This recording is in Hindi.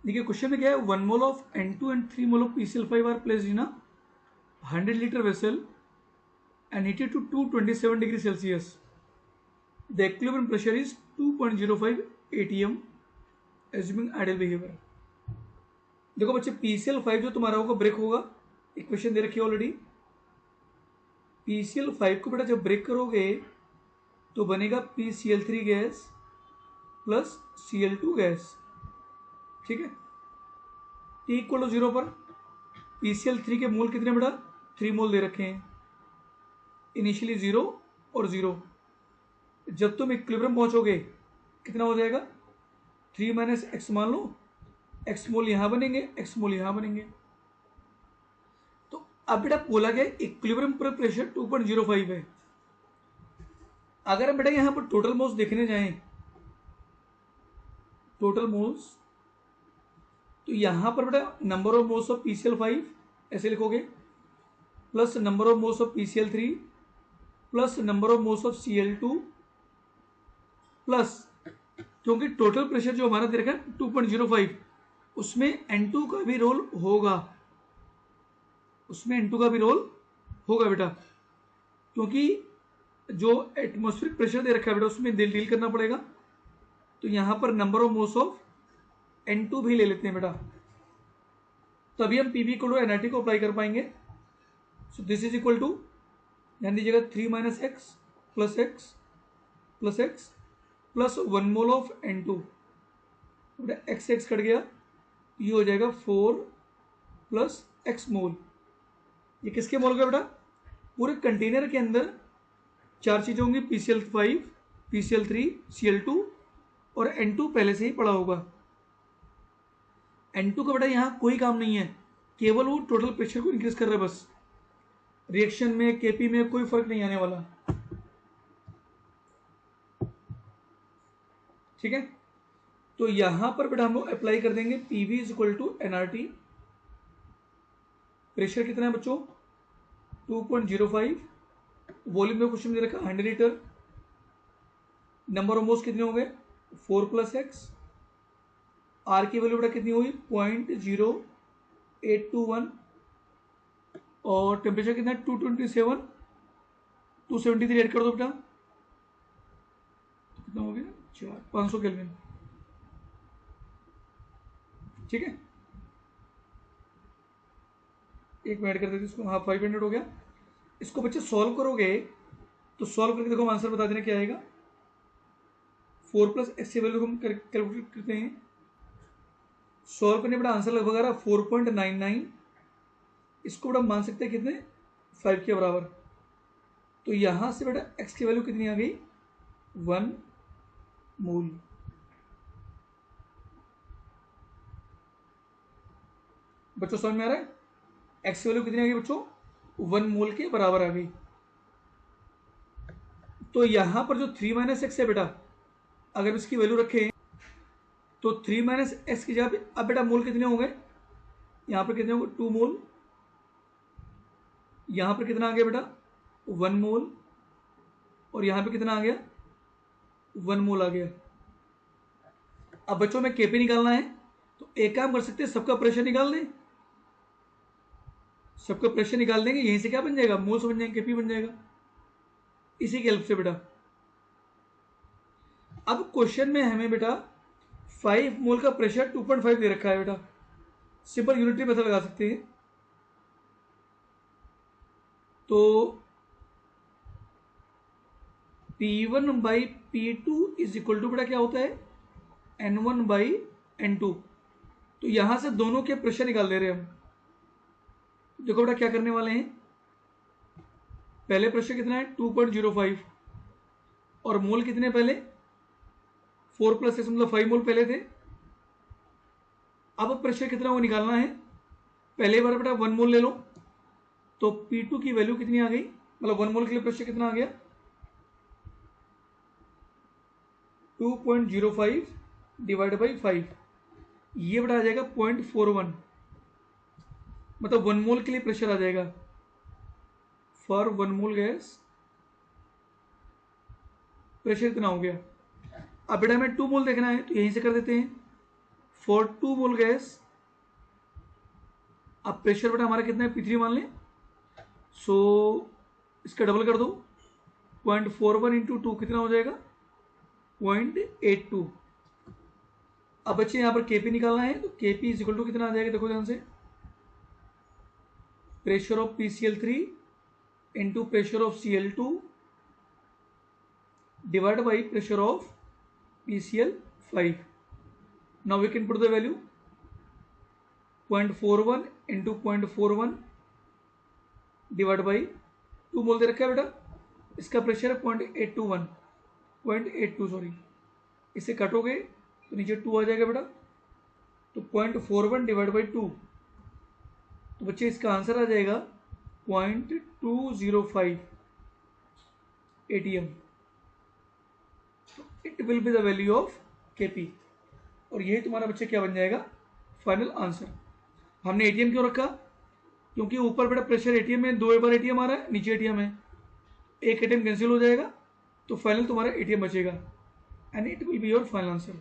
देखिए क्वेश्चन में क्या है, 1 mole of N2 and 3 mole of PCl5 are placed in a 100 litre vessel and heated to 227 degree Celsius. The equilibrium pressure is 2.05 atm assuming ideal behavior. देखो बच्चे PCl5 जो तुम्हारा होगा ब्रेक होगा, इक्वेशन दे रखी है ऑलरेडी. PCl5 को बेटा जब ब्रेक करोगे तो बनेगा PCl3 gas plus Cl2 gas. ठीक है. T इक्वल टू 0 पर PCl3 के मोल कितने बेटा 3 मोल दे रखे हैं. इनिशियली 0 और 0. जब तुम इक्विलिब्रियम पहुंचोगे कितना हो जाएगा 3 माइनस एक्स मान लो. एक्स मोल यहां बनेंगे, एक्स मोल यहां बनेंगे. तो अब बेटा बोला गया इक्विलिब्रियम पर प्रेशर 2.05 है. अगर हम बेटा यहां पर टोटल मोल्स देखने जाएं, टोटल मोल्स, तो यहां पर बेटा number of moles of PCl5 ऐसे लिखोगे plus number of moles of PCl3 plus number of moles of Cl2 plus, क्योंकि टोटल प्रेशर जो हमारा दे रखा है 2.05, उसमें N2 का भी रोल होगा, उसमें N2 का भी रोल होगा बेटा, क्योंकि जो एटमॉस्फेरिक प्रेशर दे रखा है बेटा उसमें डील करना पड़ेगा. तो यहां पर number of moles of N2 भी ले लेते हैं बेटा, तभी हम PV को NRT को अप्लाई कर पाएंगे. So this is equal to, ध्यान दीजिएगा 3 minus x plus x plus x plus 1 mole of N2. बेटा एक्स एक्स कट गया, ये हो जाएगा 4 प्लस एक्स मोल. ये किसके मोल का बेटा, पूरे कंटेनर के अंदर 4 चीजें होंगी, PCl5 PCl3 Cl2 और N2 पहले से ही पड़ा होगा. N2 का बेटा यहां कोई काम नहीं है, केवल वो टोटल प्रेशर को इंक्रीज कर रहा है बस. रिएक्शन में केपी में कोई फर्क नहीं आने वाला. ठीक है. तो यहां पर बेटा हम लोग अप्लाई कर देंगे PV is equal to NRT. Pressure कितना है बच्चों 2.05. वॉल्यूम में क्वेश्चन दे रखा 100 लीटर. नंबर ऑफ मोल्स कितने हो गए 4 प्लस एक्स. आर की वैल्यू बेटा कितनी हुई 0.0821 और टेम्परेचर कितना है 227, 273 ऐड कर दो बेटा, कितना हो गया 500 केल्विन. ठीक है, एक मिनट कर देते इसको. हाँ 500 हो गया. इसको बच्चे सॉल्व करोगे तो सॉल्व करके देखो हम आंसर बता देना क्या आएगा. 4 प्लस एक्स की वैल्यू हम कैलकुलेट करते हैं. सॉल्व करने बेटा आंसर लगभग आ रहा 4.99. इसको बेटा मान सकते हैं कितने 5 के बराबर. तो यहां से बेटा एक्स की वैल्यू कितनी आ गई 1 मोल. बच्चों समझ में आ रहा है, एक्स की वैल्यू कितनी आ गई बच्चों 1 मोल के बराबर आ गई. तो यहां पर जो 3 माइनस एक्स है बेटा, अगर इसकी वैल्यू रखें तो 3 माइनस एक्स की जगह पे अब बेटा मोल कितने हो गए, यहां पर कितने हो गए 2 मोल. यहां पर कितना आ गया बेटा 1 मोल और यहां पे कितना आ गया 1 मोल आ गया. अब बच्चों में केपी निकालना है तो एक काम कर सकते हैं, सबका प्रेशर निकाल दें. सबका प्रेशर निकाल देंगे, यहीं से क्या बन जाएगा मोल्स बन जाएंगे, केपी बन जाएगा इसी की हेल्प से बेटा. अब क्वेश्चन में हमें बेटा 5 मोल का प्रेशर 2.5 दे रखा है बेटा. सिंपल यूनिटरी मेथड लगा सकते हैं. तो P1 by P2 is equal to बेटा क्या होता है N1 बाई N2. तो यहां से दोनों के प्रेशर निकाल दे रहे हैं हम. देखो बेटा क्या करने वाले हैं, पहले प्रेशर कितना है 2.05 और मोल कितने पहले 4 प्लस एक्स मतलब 5 मोल पहले थे. अब प्रेशर कितना वो निकालना है, पहले बार बेटा 1 मोल ले लो. तो P2 की वैल्यू कितनी आ गई, मतलब 1 मोल के लिए प्रेशर कितना आ गया 2.05 डिवाइड बाई 5. ये बेटा आ जाएगा 0.41, मतलब 1 मोल के लिए प्रेशर आ जाएगा फॉर 1 मोल गैस प्रेशर इतना हो गया. अब बेटा हमें 2 मोल देखना है तो यहीं से कर देते हैं फॉर 2 मोल गैस, अब प्रेशर बेटा हमारा कितना है, P3 मान लें, सो इसका डबल कर दो, 0.41 इंटू 2 कितना हो जाएगा, 0.82। अब बच्चे यहाँ पर Kp निकालना है, तो Kp इज इक्वल टू कितना आ जाएगा, देखो ध्यान से, pressure of PCl3 into pressure of Cl2 divide by pressure of PCl5। Now we can put the value, 0.41 into 0.41 divide by 2 mole दे रखा है बेटा, इसका प्रेशर है 0.82 सॉरी, इसे काटोगे तो नीचे 2 आ जाएगा बेटा, तो 0.41 डिवाइड बाई 2, तो बच्चे इसका आंसर आ जाएगा 0.205 ATM। It will be the value of Kp, और यही तुम्हारा बच्चे क्या बन जाएगा, फाइनल आंसर। हमने ATM क्यों रखा, क्योंकि ऊपर बेटा प्रेशर ATM में 2 बार ATM आ रहा है, नीचे ATM है, एक ATM कैंसिल हो जाएगा, तो फाइनल तुम्हारा ATM बचेगा, and it will be your final answer.